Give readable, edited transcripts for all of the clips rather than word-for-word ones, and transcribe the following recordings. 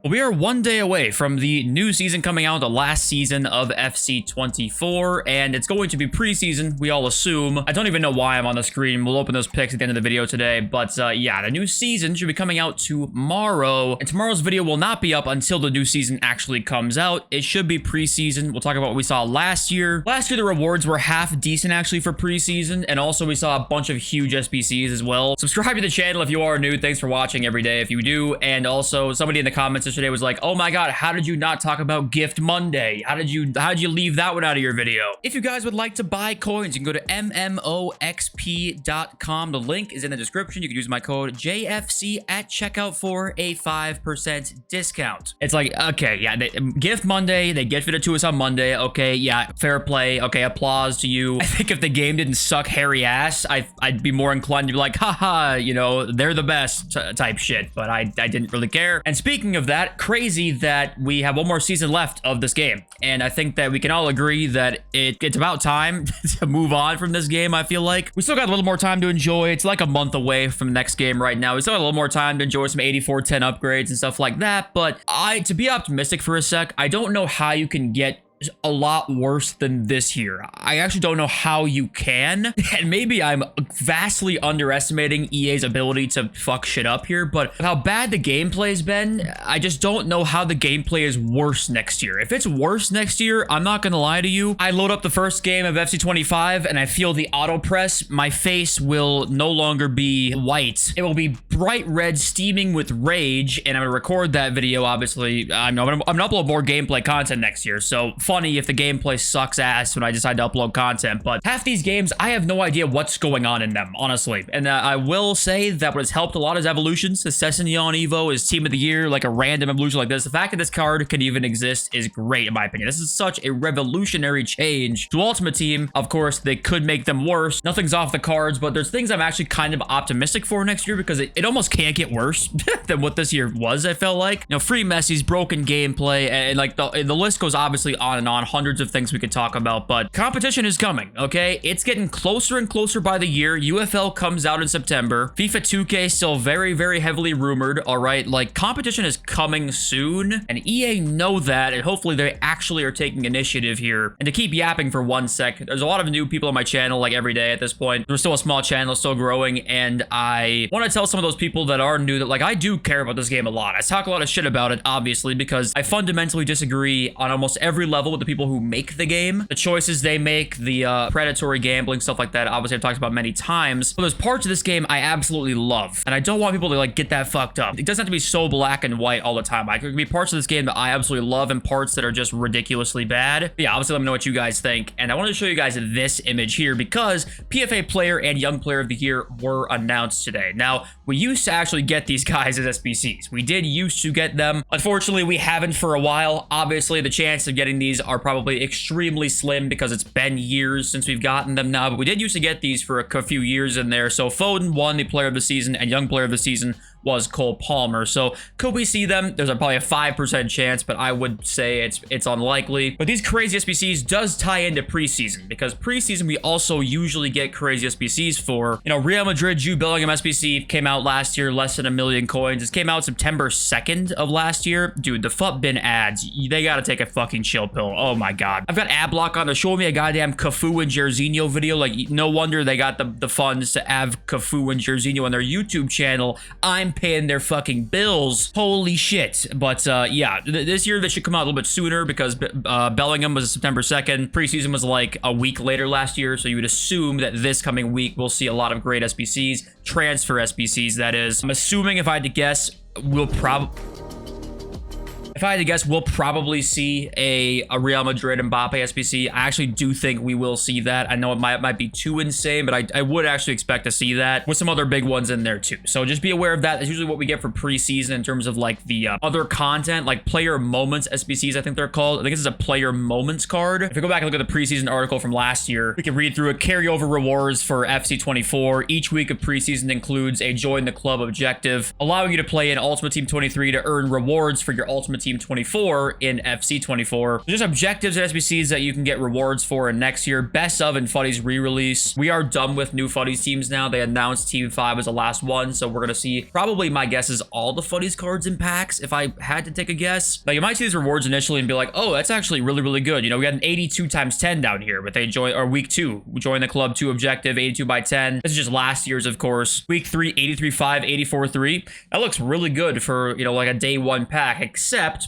We are 1 day away from the new season coming out, the last season of FC24, and it's going to be preseason, we all assume. I don't even know why I'm on the screen. We'll open those pics at the end of the video today, but yeah, the new season should be coming out tomorrow, and tomorrow's video will not be up until the new season actually comes out. It should be preseason. We'll talk about what we saw last year. Last year, the rewards were half decent actually for preseason, and also we saw a bunch of huge SBCs as well. Subscribe to the channel if you are new. Thanks for watching every day if you do, and also somebody in the comments yesterday was like, oh my god, how did you not talk about Gift Monday? How did you leave that one out of your video? If you guys would like to buy coins, you can go to mmoxp.com. The link is in the description. You can use my code JFC at checkout for a 5% discount. It's like, okay, yeah, Gift Monday, they gifted it to us on Monday. Okay, yeah, fair play. Okay, applause to you. I think if the game didn't suck hairy ass, I'd be more inclined to be like, haha, you know, they're the best type shit, but I didn't really care. And speaking of that, crazy that we have one more season left of this game, and I think that we can all agree that it's about time to move on from this game. I feel like we still got a little more time to enjoy. It's like a month away from the next game right now. We still got a little more time to enjoy some 8410 upgrades and stuff like that, but to be optimistic for a sec, I don't know how you can get a lot worse than this here. I actually don't know how you can, and maybe I'm vastly underestimating EA's ability to fuck shit up here, but how bad the gameplay has been, I just don't know how the gameplay is worse next year. If it's worse next year, I'm not gonna lie to you, I load up the first game of FC25 and I feel the auto press, my face will no longer be white. It will be bright red, steaming with rage, and I'm gonna record that video, obviously. I'm gonna upload more gameplay content next year, so funny if the gameplay sucks ass when I decide to upload content, but half these games, I have no idea what's going on in them, honestly. And I will say that what has helped a lot is evolutions. The Sessignon Evo is Team of the Year, like a random evolution like this. The fact that this card can even exist is great, in my opinion. This is such a revolutionary change to Ultimate Team. Of course, they could make them worse. Nothing's off the cards, but there's things I'm actually kind of optimistic for next year because it almost can't get worse than what this year was, I felt like. You know, free Messi's, broken gameplay, and like the list goes obviously on and on. Hundreds of things we could talk about, but competition is coming, okay? It's getting closer and closer by the year. UFL comes out in September. FIFA 2K still very, very heavily rumored, all right? Like, competition is coming soon, and EA know that, and hopefully they actually are taking initiative here. And to keep yapping for 1 sec, there's a lot of new people on my channel, like, every day at this point. We're still a small channel, still growing, and I want to tell some of those people that are new that, like, I do care about this game a lot. I talk a lot of shit about it, obviously, because I fundamentally disagree on almost every level with the people who make the game, the choices they make, the predatory gambling, stuff like that. Obviously, I've talked about many times, but there's parts of this game I absolutely love, and I don't want people to like get that fucked up. It doesn't have to be so black and white all the time. Like, there can be parts of this game that I absolutely love and parts that are just ridiculously bad. But yeah, obviously, let me know what you guys think, and I wanted to show you guys this image here because PFA Player and Young Player of the Year were announced today. Now, we used to actually get these guys as SBCs. We did used to get them. Unfortunately, we haven't for a while. Obviously, the chance of getting these are probably extremely slim because it's been years since we've gotten them now, but we did used to get these for a few years in there. So Foden won the Player of the Season, and Young Player of the Season was Cole Palmer. So could we see them? There's probably a 5% chance, but I would say it's unlikely. But these crazy SBCs does tie into preseason, because preseason we also usually get crazy SBCs for, you know, Real Madrid Jude Bellingham SBC came out last year, less than 1 million coins. It came out September 2nd of last year. Dude, the FUT bin ads, they gotta take a fucking chill pill. Oh my god. I've got Adblock on to show me a goddamn Cafu and Jairzinho video. Like, no wonder they got the funds to have Cafu and Jairzinho on their YouTube channel. I'm paying their fucking bills. Holy shit. But yeah, this year they should come out a little bit sooner because Bellingham was September 2nd. Preseason was like a week later last year, so you would assume that this coming week we'll see a lot of great SBCs, transfer SBCs, that is. I'm assuming, if I had to guess, we'll probably see a Real Madrid Mbappe SBC. I actually do think we will see that. I know it might be too insane, but I would actually expect to see that with some other big ones in there too. So just be aware of that. That's usually what we get for preseason in terms of like the other content, like player moments SBCs, I think they're called. I think this is a player moments card. If you go back and look at the preseason article from last year, we can read through it. Carryover rewards for FC24. Each week of preseason includes a join the club objective, allowing you to play in Ultimate Team 23 to earn rewards for your Ultimate Team Team 24 in FC 24. Just objectives and SBCs that you can get rewards for in next year. Best of and futties re-release. We are done with new futties teams now. They announced Team 5 as the last one, so we're gonna see, probably my guess is all the futties cards in packs, if I had to take a guess. Now you might see these rewards initially and be like, oh, that's actually really, really good. You know, we got an 82 times 10 down here, but they join, or week 2, we join the club 2 objective, 82 by 10. This is just last year's, of course. Week 3, 83 5, 84 3. That looks really good for, you know, like a day 1 pack, except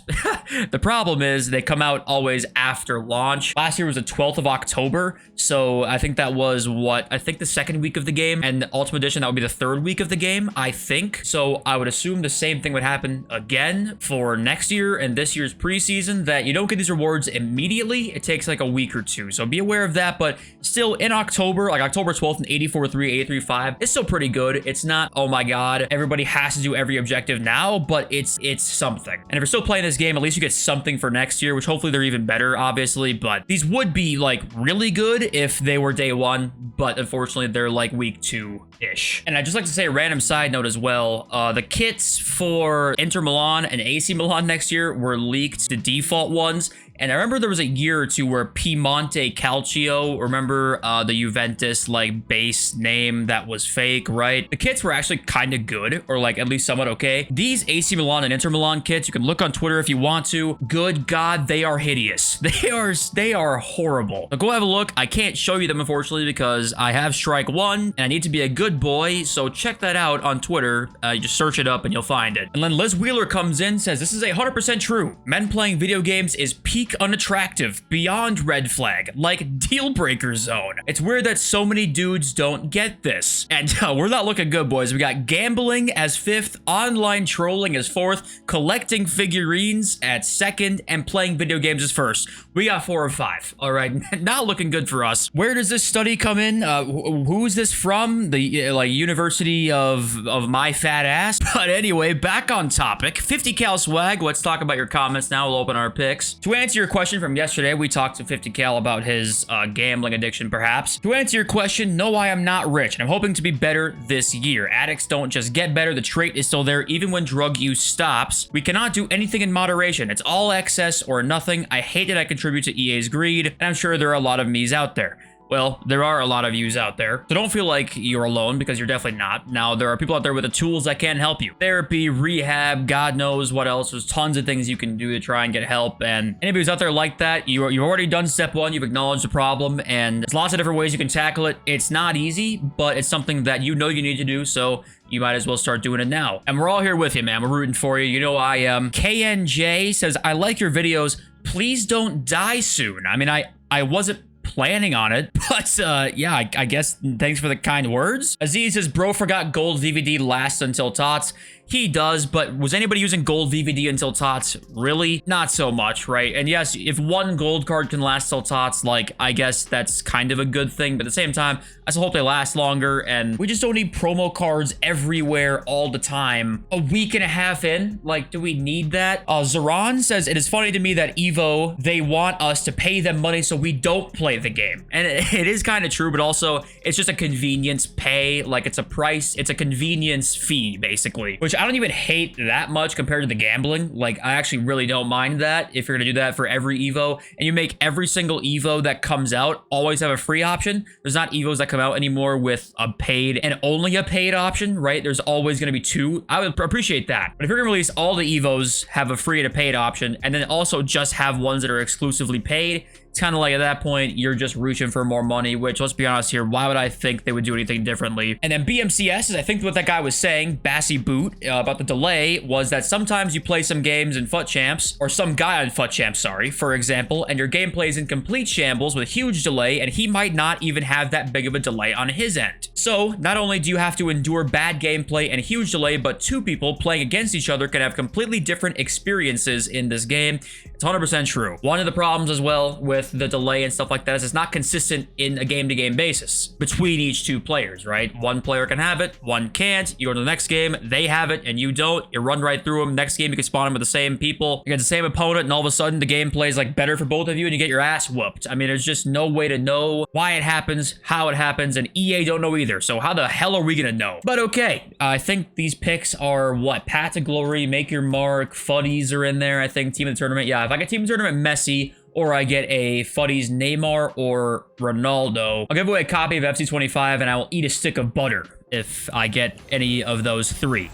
the problem is they come out always after launch. Last year was the 12th of October, so I think that was what, I think the 2nd week of the game, and the Ultimate Edition, that would be the 3rd week of the game, I think. So I would assume the same thing would happen again for next year and this year's preseason, that you don't get these rewards immediately. It takes like a week or 2, so be aware of that. But still, in October, like October 12th and 84 3, 83 5, it's still pretty good. It's not, oh my god, everybody has to do every objective now, but it's something. And if you're still playing this game, at least you get something for next year, which hopefully they're even better, obviously. But these would be like really good if they were day 1, but unfortunately they're like week 2-ish. And I'd just like to say a random side note as well. The kits for Inter Milan and AC Milan next year were leaked, the default ones. And I remember there was a year or 2 where Piemonte Calcio, remember the Juventus like base name that was fake, right? The kits were actually kind of good, or like at least somewhat okay. These AC Milan and Inter Milan kits, you can look on Twitter if you want to. Good God, they are hideous. They are horrible. Now go have a look. I can't show you them, unfortunately, because I have Strike 1 and I need to be a good boy. So check that out on Twitter. You just search it up and you'll find it. And then Liz Wheeler comes in, says, this is 100% true. Men playing video games is peak unattractive, beyond red flag, like deal breaker zone. It's weird that so many dudes don't get this. And we're not looking good, boys. We got gambling as 5th, online trolling as 4th, collecting figurines at 2nd, and playing video games as 1st. We got 4 or 5. All right, not looking good for us. Where does this study come in? Who's this from? The like University of my fat ass? But anyway, back on topic. 50 cal swag. Let's talk about your comments now. We'll open our picks. To answer your question from yesterday, we talked to 50 cal about his gambling addiction, perhaps. To answer your question, no, I am not rich, and I'm hoping to be better this year. Addicts don't just get better. The trait is still there even when drug use stops. We cannot do anything in moderation. It's all excess or nothing. I hate that I contribute to EA's greed, and I'm sure there are a lot of me's out there. Well, there are a lot of yous out there, so don't feel like you're alone, because you're definitely not. Now, there are people out there with the tools that can help you. Therapy, rehab, God knows what else. There's tons of things you can do to try and get help, and anybody who's out there like that, you've already done step 1, you've acknowledged the problem, and there's lots of different ways you can tackle it. It's not easy, but it's something that you know you need to do, so you might as well start doing it now. And we're all here with you, man. We're rooting for you. You know I am. KNJ says, I like your videos. Please don't die soon. I mean, I wasn't planning on it, but yeah, I guess thanks for the kind words. Aziz says, bro forgot gold VVD lasts until TOTS. He does, but was anybody using gold VVD until TOTS? Really? Not so much, right? And yes, if one gold card can last till TOTS, like, I guess that's kind of a good thing, but at the same time, I still hope they last longer, and we just don't need promo cards everywhere all the time. A week and a half in? Like, do we need that? Zaran says, it is funny to me that EVO, they want us to pay them money so we don't play the game. And it is kind of true, but also, it's just a convenience pay. Like, it's a price, it's a convenience fee, basically, which I don't even hate that much compared to the gambling. Like, I actually really don't mind that if you're gonna do that for every Evo, and you make every single Evo that comes out always have a free option. There's not Evos that come out anymore with a paid and only a paid option, right? There's always gonna be 2. I would appreciate that. But if you're gonna release all the Evos have a free and a paid option, and then also just have ones that are exclusively paid, it's kind of like at that point, you're just reaching for more money, which, let's be honest here, why would I think they would do anything differently? And then BMCS is, I think what that guy was saying, Bassy Boot, about the delay, was that sometimes you play some games in FUT Champs, or some guy on FUT Champs, sorry, for example, and your gameplay is in complete shambles with a huge delay, and he might not even have that big of a delay on his end. So, not only do you have to endure bad gameplay and a huge delay, but 2 people playing against each other can have completely different experiences in this game. It's 100% true. One of the problems as well with with the delay and stuff like that is it's not consistent in a game-to-game basis between each two players, right? One player can have it, one can't. You go to the next game, they have it, and you don't. You run right through them. Next game, you can spawn them with the same people against the same opponent, and all of a sudden, the game plays like better for both of you, and you get your ass whooped. I mean, there's just no way to know why it happens, how it happens, and EA don't know either. So how the hell are we gonna know? But okay, I think these picks are what? Path to Glory, Make Your Mark, Futties are in there. I think Team of the Tournament. Yeah, if I get Team of the Tournament Messi, or I get a Futties Neymar or Ronaldo, I'll give away a copy of FC25, and I will eat a stick of butter if I get any of those three.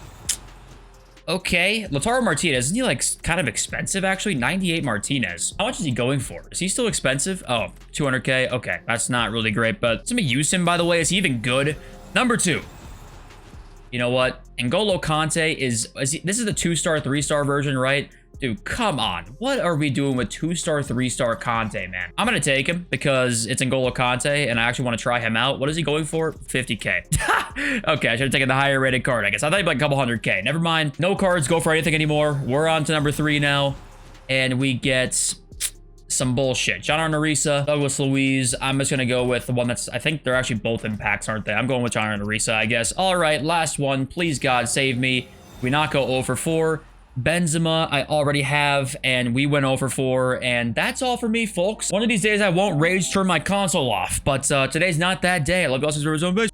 Okay, Lautaro Martinez, isn't he like kind of expensive actually? 98 Martinez. How much is he going for? Is he still expensive? Oh, 200K. Okay, that's not really great, but somebody use him, by the way. Is he even good? Number 2. You know what? N'Golo Kante this is the 2-star, 3-star version, right? Dude, come on. What are we doing with 2-star, 3-star Kante, man? I'm going to take him because it's N'Golo Kante, and I actually want to try him out. What is he going for? 50K. Okay, I should have taken the higher rated card, I guess. I thought he'd be like a couple 100K. Never mind. No cards go for anything anymore. We're on to number 3 now, and we get some bullshit. John Arnorisa, Douglas Luiz. I'm just going to go with the one that's, I think they're actually both in packs, aren't they? I'm going with John Arnorisa, I guess. All right, last one. Please, God, save me. We not go 0 for 4. Benzema, I already have, and we went 0 for 4, and that's all for me, folks. One of these days, I won't rage turn my console off, but today's not that day. I love you all.